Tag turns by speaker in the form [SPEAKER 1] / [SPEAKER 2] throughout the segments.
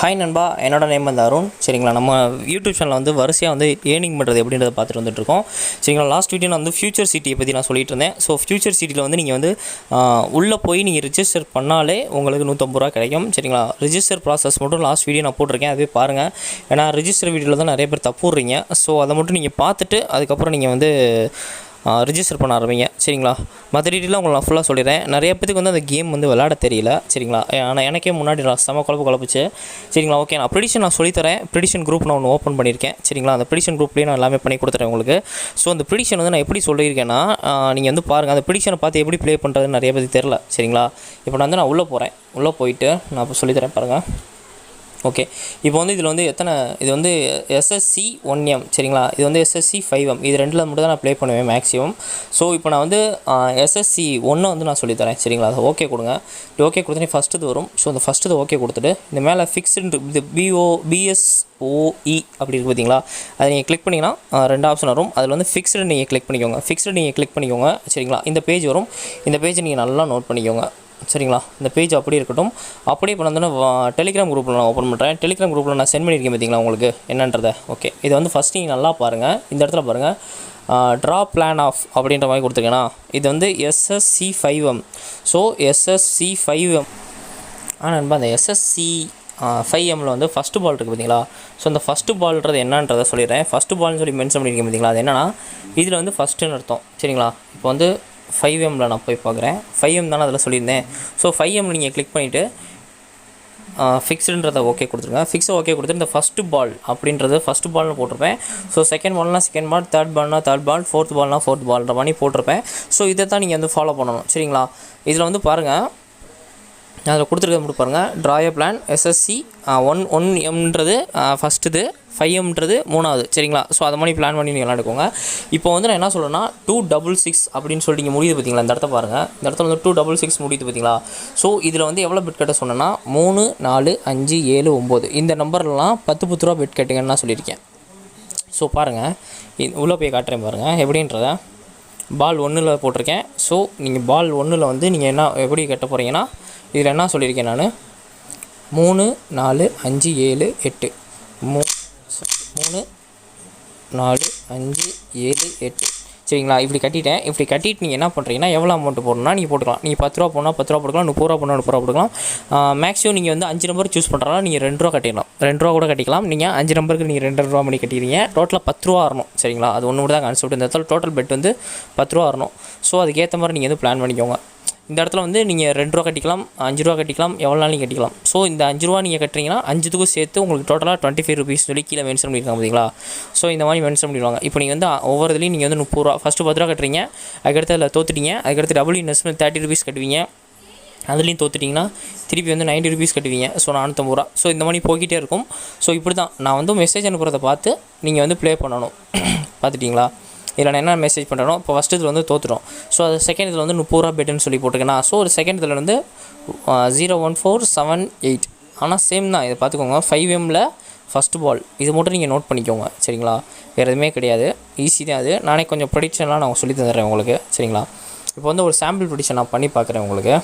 [SPEAKER 1] Hi நண்பா, என்னோட name வந்து அருண். சரிங்களா, நம்ம யூடியூப் சேனலில் வந்து வரிசையாக வந்து ஏர்னிங் பண்ணுறது எப்படின்றத பார்த்துட்டு வந்துட்டுருக்கோம். சரிங்களா, லாஸ்ட் வீடியோ நான் வந்து ஃபியூச்சர் சிட்டியை பற்றி நான் சொல்லிட்டு இருந்தேன். ஸோ ஃபியூச்சர் சிட்டியில் வந்து நீங்கள் வந்து உள்ளே போய் நீங்கள் ரிஜிஸ்டர் பண்ணாலே உங்களுக்கு 150 ரூபா கிடைக்கும். சரிங்களா, ரிஜிஸ்டர் ப்ராசஸ் மட்டும் லாஸ்ட் வீடியோ நான் போட்டிருக்கேன், அதுவே பாருங்கள். ஏன்னா ரிஜிஸ்டர் வீடியோவில் தான் நிறைய பேர் தப்பு விட்றீங்க. ஸோ அதை மட்டும் நீங்கள் பார்த்துட்டு அதுக்கப்புறம் நீங்கள் வந்து ரிஜிஸ்டர் பண்ண ஆரம்பிங்க. சரிங்களா, மற்ற டீட்டெயிலாக உங்களுக்கு நான் ஃபுல்லாக சொல்லிடுறேன். நிறைய பேருக்கு வந்து அந்த கேம் வந்து விளையாட தெரியல. சரிங்களா, ஆனால் எனக்கே முன்னாடி செம குழப்பிச்சு. சரிங்களா, ஓகே, நான் ப்ரெடிக்ஷன் நான் சொல்லித்தரேன். ப்ரெடிக்ஷன் குரூப் நான் ஒன்று ஓப்பன் பண்ணியிருக்கேன். சரிங்களா, அந்த ப்ரெடிக்ஷன் குரூப்லேயே நான் எல்லாமே பண்ணி கொடுத்துறேன் உங்களுக்கு. ஸோ அந்த ப்ரெடிக்ஷன் வந்து நான் எப்படி சொல்லியிருக்கேன்னா, நீங்கள் வந்து பாருங்கள், அந்த ப்ரெடிக்ஷனை பார்த்து எப்படி ப்ளே பண்ணுறதுன்னு நிறைய பேருக்கு தெரில. சரிங்களா, இப்போ நான் வந்து உள்ளே போகிறேன். உள்ளே போயிட்டு நான் இப்போ சொல்லித்தரேன் பாருங்கள். ஓகே, இப்போ வந்து இதில் வந்து இது வந்து SSC 1M. சரிங்களா, இது வந்து SSC 5M. இது ரெண்டில் மட்டும் தான் நான் ப்ளே பண்ணுவேன் மேக்ஸிமம். ஸோ இப்போ நான் வந்து SSC 1 வந்து நான் சொல்லித்தரேன். சரிங்களா, அது ஓகே கொடுங்க. இது ஓகே கொடுத்தனே ஃபஸ்ட்டு இது வரும். ஸோ அந்த ஃபஸ்ட்டு ஓகே கொடுத்துட்டு இந்த மேலே ஃபிக்ஸ்டு இது BSOE அப்படி இருக்குது பார்த்தீங்களா, அதை நீங்கள் கிளிக் பண்ணிங்கன்னா ரெண்டு ஆப்ஷன் வரும். அதில் வந்து ஃபிக்ஸ்டு நீங்கள் கிளிக் பண்ணிக்கோங்க. சரிங்களா, இந்த பேஜ் வரும். இந்த பேஜை நீங்கள் நல்லா நோட் பண்ணிக்கோங்க. சரிங்களா, இந்த பேஜ் அப்படியே இருக்கட்டும். அப்படியே இப்போ வந்து டெலிகிராம் குரூப்பில் நான் ஓப்பன் பண்ணுறேன். டெலிகிராம் குரூப்பில் நான் சென்ட் பண்ணியிருக்கேன் பார்த்தீங்களா உங்களுக்கு என்னன்றதை. ஓகே, இதை வந்து ஃபஸ்ட் நீங்கள் நல்லா பாருங்கள். இந்த இடத்துல பாருங்கள், ட்ரா பிளான் ஆஃப் அப்படின்ற மாதிரி கொடுத்துருக்கேன்னா, இது வந்து SSC 5M. So SSC 5M நண்பா, அந்த SSC 5Mல வந்து ஃபஸ்ட்டு பால் இருக்குது பார்த்தீங்களா. ஸோ அந்த ஃபஸ்ட்டு பால்ன்றது என்னன்றதை சொல்லிடுறேன். ஃபஸ்ட்டு பால்னு சொல்லி மென்ஷன் பண்ணியிருக்கேன் பார்த்தீங்களா, அது என்னென்னா இதில் வந்து ஃபஸ்ட்டுன்னு அர்த்தம். சரிங்களா, இப்போ வந்து 5Mல நான் போய் பார்க்குறேன். 5M தானே அதில் சொல்லியிருந்தேன். ஸோ 5M நீங்கள் கிளிக் பண்ணிவிட்டு ஃபிக்ஸ்டுன்றதை ஓகே கொடுத்துருங்க. ஃபிக்ஸை ஓகே கொடுத்துட்டு இந்த ஃபஸ்ட்டு பால் அப்படின்றது ஃபஸ்ட்டு பால்னு போட்டிருப்பேன். ஸோ செகண்ட் பால்னால் செகண்ட் பால், தேர்ட் பால்னால் தேர்ட் பால், ஃபோர்த் பால்னால் ஃபோர்த் பால்ன்ற மாதிரி போட்டிருப்பேன். ஸோ இதை தான் நீங்கள் வந்து ஃபாலோ பண்ணணும். சரிங்களா, இதில் வந்து பாருங்கள், அதில் கொடுத்துருக்கிறது மட்டும் பாருங்கள். ட்ராய பிளான் SSC 1Mன்றது ஃபஸ்ட்டு, 5Mன்றது மூணாவது. சரிங்களா, ஸோ அதை மாதிரி பிளான் பண்ணி நீங்கள் விளாண்டுக்கோங்க. இப்போ வந்து நான் என்ன சொல்கிறேன்னா 266 அப்படின்னு சொல்லிட்டு நீங்கள் முடியுது பார்த்தீங்களா. இந்த இடத்த பாருங்கள், இந்த இடத்துல வந்து 266 முடியுது பார்த்தீங்களா. ஸோ இதில் வந்து எவ்வளோ பெட் கட்ட சொன்னேன்னா 3, 4, 5, 7, 9 இந்த நம்பர்லாம் 10 ரூபா பெட் கட்டுங்கன்னு நான் சொல்லியிருக்கேன். ஸோ பாருங்கள், உள்ளே போய் காட்டுறேன் பாருங்கள் எப்படின்றத. பால் 1ல் போட்டிருக்கேன். ஸோ நீங்கள் பால் 1ல் வந்து நீங்கள் என்ன எப்படி கட்ட போகிறீங்கன்னா, இதில் என்ன சொல்லியிருக்கேன் நான் 3, 4, 5, 7, 8 3, 4, 5, 7, 8. சரிங்களா, இப்படி கட்டிட்டேன். இப்படி கட்டிட்டு நீங்கள் என்ன பண்ணுறீங்கன்னா எவ்வளோ அமௌண்ட் போடணும்னா நீங்கள் போட்டுக்கலாம். நீங்கள் 10 ரூபா போனால் 10 ரூபா போட்டுக்கலாம், 30 ரூபா போனால் 30 ரூபா போட்டுக்கலாம். மேக்ஸிமம் நீங்கள் வந்து 5 நம்பர் சூஸ் பண்ணுறாலும் நீங்கள் 2 ரூபா கட்டிடலாம். 2 ரூபா கூட கட்டிக்கலாம். நீங்கள் 5 நம்பருக்கு நீங்கள் 2 ரூபா பண்ணி கட்டிடுறீங்க. டோட்டலாக 10 ரூபா வரணும். சரிங்களா, அது ஒன்று கூட தான் கான்செப்ட். இந்த இடத்துல டோட்டல் பெட் வந்து 10 ரூபா வரணும். ஸோ அதுக்கேற்ற மாதிரி நீங்கள் வந்து பிளான் பண்ணிக்கோங்க. இந்த இடத்துல வந்து நீங்கள் 2 ரூபா கட்டிக்கலாம், 5 ரூபா கட்டிக்கலாம், எவ்வளோ நாள் நீங்கள் கட்டிக்கலாம். ஸோ இந்த 5 ரூபா நீங்கள் கட்டுறீங்கன்னா 5த்துக்கும் சேர்த்து உங்களுக்கு டோட்டலாக 25 ரூபீஸ் சொல்லி கீழே மென்ஷன் பண்ணியிருக்காங்க பார்த்தீங்களா. ஸோ இந்த மாதிரி மென்ஷன் பண்ணிடுவாங்க. இப்போ நீங்கள் வந்து ஒவ்வொரு இதுலேயும் நீங்கள் வந்து 30 ரூபா ஃபஸ்ட்டு 10 ரூபா கட்டுறீங்க, அதுக்கடுத்து அதில் தோத்துட்டீங்க, அதுக்கடுத்து டபுள் இன்வெஸ்ட்மெண்ட் 30 ரூபீஸ் கட்டுவீங்க, அதுலேயும் தோத்துட்டிங்கன்னா திருப்பி வந்து 90 ரூபீஸ் கட்டுவீங்க. ஸோ 450 ரூபா. ஸோ இந்த மாதிரி போய்கிட்டே இருக்கும். ஸோ இப்படி தான் நான் வந்து மெசேஜ் அனுப்புறதை பார்த்து நீங்கள் வந்து ப்ளே பண்ணணும். பார்த்துட்டிங்களா, இதில் நான் என்ன மெசேஜ் பண்ணுறோம். இப்போ ஃபஸ்ட்டு இதில் வந்து தோற்றுறோம். ஸோ அது செகண்ட் இதில் வந்து 30 ரூபா பெட்டுன்னு சொல்லி போட்டிருக்கேன்னா, ஸோ ஒரு செகண்ட் இதில் வந்து 01478. ஆனால் சேம் தான். இதை பார்த்துக்கோங்க, 5Mல ஃபஸ்ட்டு பால் இது மட்டும் நீங்கள் நோட் பண்ணிக்கோங்க. சரிங்களா, வேறு எதுவுமே கிடையாது, ஈஸி தான் அது. நானே கொஞ்சம் ப்ரெடிக்ஷன்லாம் நான் சொல்லி தந்துடுறேன் உங்களுக்கு. சரிங்களா, இப்போ வந்து ஒரு சாம்பிள் ப்ரெடிக்ஷன் நான் பண்ணி பார்க்குறேன் உங்களுக்கு.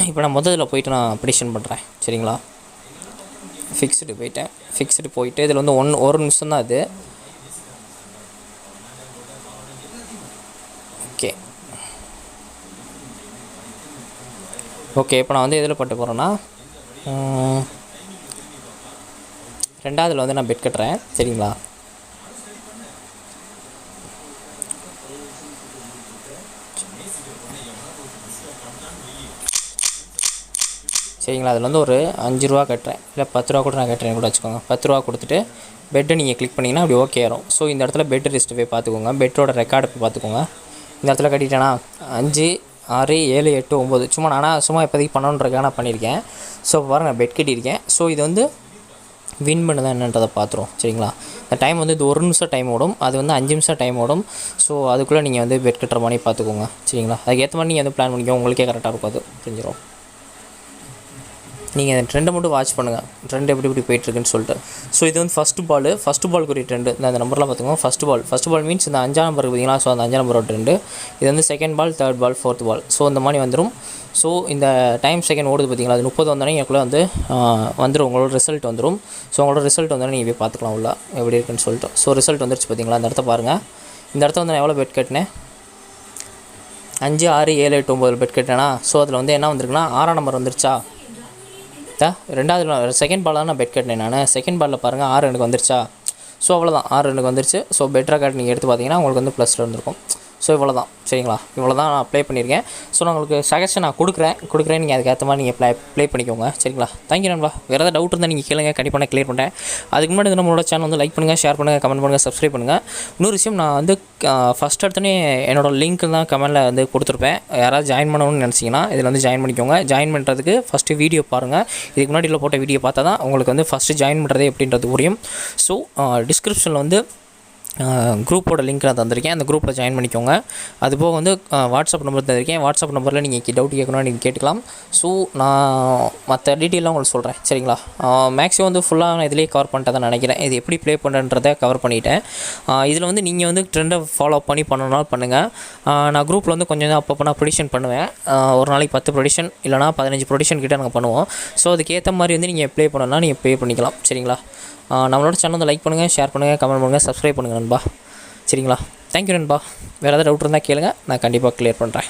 [SPEAKER 1] இப்போ நான் முதல்ல போயிட்டு நான் ப்ரெடிக்ஷன் பண்ணுறேன். சரிங்களா, ஃபிக்ஸ்டு போயிட்டேன். ஃபிக்ஸ்டு போயிட்டு இதில் வந்து ஒரு நிமிஷம் தான் அது. ஓகே, இப்போ நான் வந்து எதில் பட்டு போகிறேன்னா ரெண்டாவதுல வந்து நான் பெட் கட்டுறேன். சரிங்களா, அதில் வந்து ஒரு 5 ரூபா கட்டுறேன், இல்லை 10 ரூபா கூட நான் கட்டுறேன் கூட வச்சுக்கோங்க. 10 ரூபா கொடுத்துட்டு பெட்டை நீங்கள் கிளிக் பண்ணிங்கன்னா அப்படி ஓகே ஆகும். ஸோ இந்த இடத்துல பெட் லிஸ்ட்டு போய் பார்த்துக்கோங்க, பெட்டோட ரெக்கார்டு போய் பார்த்துக்கோங்க. இந்த இடத்துல கட்டிட்டேன்னா 5, 6, 7, 8, 9 சும்மா இப்போதைக்கு பண்ணணுன்றதுக்காக நான் பண்ணியிருக்கேன். ஸோ பாருங்கள், நான் பெட் கட்டியிருக்கேன். ஸோ இது வந்து வின் பண்ண தான் என்னன்றதை பார்த்துரும். சரிங்களா, இந்த டைம் வந்து இது 1 நிமிஷம் டைம் ஓடும், அது வந்து 5 நிமிஷம் டைம் ஓடும். ஸோ அதுக்குள்ளே நீங்கள் வந்து பெட் கட்டுற மாதிரி பார்த்துக்கோங்க. சரிங்களா, அதுக்கேற்ற மாதிரி நீங்கள் வந்து பிளான் பண்ணிக்கோங்க, உங்களுக்கே கரெக்டாக இருக்கும், அது தெரிஞ்சிடும். நீங்கள் அந்த ட்ரெண்டை மட்டும் வாட்ச் பண்ணுங்கள், ட்ரெண்ட் எப்படி போயிட்டுருக்குன்னு சொல்லிட்டு. ஸோ இது வந்து ஃபஸ்ட்டு பாலுக்குரிய ட்ரெண்டு. இந்த நம்பர்லாம் பார்த்துக்கோங்க. ஃபஸ்ட்டு பால் மீன்ஸ் இந்த 5ஆம் நம்பர் பார்த்தீங்களா, ஸோ அந்த 5ஆம் நம்பரோட ட்ரெண்டு. இது வந்து second ball, third ball, fourth ball, so இந்த மாதிரி வந்துடும். ஸோ இந்த டைம் செகண்ட் ஓடுது பார்த்தீங்களா, அது 30 வந்தோடனே எனக்குள்ளே வந்து வந்துடும், உங்களோட ரிசல்ட் வந்துடும். ஸோ உங்களோட ரிசல்ட் வந்தோடனே நீங்கள் போய் பார்த்துக்கலாம் உள்ள எப்படி இருக்குன்னு சொல்லிட்டு. ஸோ ரிசல்ட் வந்துருச்சு பார்த்தீங்களா, அந்த இடத்த பாருங்கள். இந்த இடத்த வந்து நான் எவ்வளோ பெட் கட்டினேன், 5, 6, 7, 8, 9 பெட் கட்டினேன்னா, ஸோ அதில் வந்து என்ன வந்திருக்குன்னா 6ஆம் நம்பர் வந்துருச்சா. ரெண்டாவது செகண்ட் பால் தான் நான் பெட் கட்டினேன். நான் செகண்ட் பாலில் பாருங்கள் 6 எனக்கு வந்துருச்சா. ஸோ அவ்வளோதான், 6 எனக்கு வந்துருச்சு. ஸோ பெட் ரெக்கார்ட் நீங்கள் எடுத்து பார்த்தீங்கன்னா உங்களுக்கு வந்து ப்ளஸில் இருந்திருக்கும். ஸோ இவ்வளோ தான், சரிங்களா, இவ்வளோ தான் நான் அப்ளை பண்ணியிருக்கேன். ஸோ நான் உங்களுக்கு சஜஷன் நான் கொடுக்குறேன், நீங்கள் அதுக்கேற்ற மாதிரி நீங்கள் ப்ளே பண்ணிக்கோங்க, சரிங்களா. தேங்க்யூ நண்பா. வேறு ஏதாவது டவுட் இருந்தால் நீங்கள் கேளுங்க, கண்டிப்பாக நான் கிளியர் பண்ணுறேன். அதுக்கு முன்னாடி நம்மளோட சேனல் வந்து லைக் பண்ணுங்கள், ஷேர் பண்ணுங்கள், கமெண்ட் பண்ணுங்கள், சப்ஸ்கிரைப் பண்ணுங்கள். இன்னொரு விஷயம், நான் வந்து ஃபஸ்ட் எடுத்தோடனே என்னோடய லிங்க் தான் கமெண்ட்டில் வந்து கொடுத்துருப்பேன். யாராவது ஜாயின் பண்ணணும்னு நினச்சிங்கன்னா இதில் வந்து ஜாயின் பண்ணிக்கோங்க. ஜாயின் பண்ணுறதுக்கு ஃபஸ்ட்டு வீடியோ பாருங்கள். இதுக்கு முன்னாடி போட்ட வீடியோ பார்த்தா தான் உங்களுக்கு வந்து ஃபஸ்ட்டு ஜாயின் பண்ணுறது எப்படின்றது புரியும். ஸோ டிஸ்கிரிப்ஷனில் வந்து குரூப்போட லிங்க் நான் தந்திருக்கேன், அந்த குரூப்பில் ஜாயின் பண்ணிக்கோங்க. அதுபோக வந்து வாட்ஸ்அப் நம்பர் தந்திருக்கேன், வாட்ஸ்அப் நம்பரில் நீங்கள் டவுட் கேட்கணும்னு நீங்கள் கேட்டுக்கலாம். ஸோ நான் மற்ற டீட்டெயிலாம் உங்களுக்கு சொல்கிறேன், சரிங்களா. மேக்ஸிமம் வந்து ஃபுல்லாக நான் இதிலே கவர் பண்ணிட்டேன் தான் நினைக்கிறேன். இது எப்படி ப்ளே பண்ணுறன்றதை கவர் பண்ணிவிட்டேன். இதில் வந்து நீங்கள் வந்து ட்ரெண்டை ஃபாலோ பண்ணணும்னாலும் பண்ணுங்கள். நான் குரூப்பில் வந்து கொஞ்சம் அப்பப்போ நான் ப்ரொடிஷன் பண்ணுவேன். ஒரு நாளைக்கு 10 ப்ரொடிஷன் இல்லைனா 15 ப்ரொடிஷன் கிட்டே நாங்கள் பண்ணுவோம். ஸோ அதுக்கேற்ற மாதிரி வந்து நீங்கள் ப்ளே பண்ணணும்னா நீங்கள் ப்ளே பண்ணிக்கலாம், சரிங்களா. நம்மளோட சேனல் வந்து லைக் பண்ணுங்கள், ஷேர் பண்ணுங்கள், கமெண்ட் பண்ணுங்கள், சப்ஸ்கிரைப் பண்ணுங்கள் நண்பா, சரிங்களா. தேங்க்யூ நண்பா. வேறு ஏதாவது டவுட் இருந்தால் கேளுங்க, நான் கண்டிப்பாக கிளியர் பண்ணுறேன்.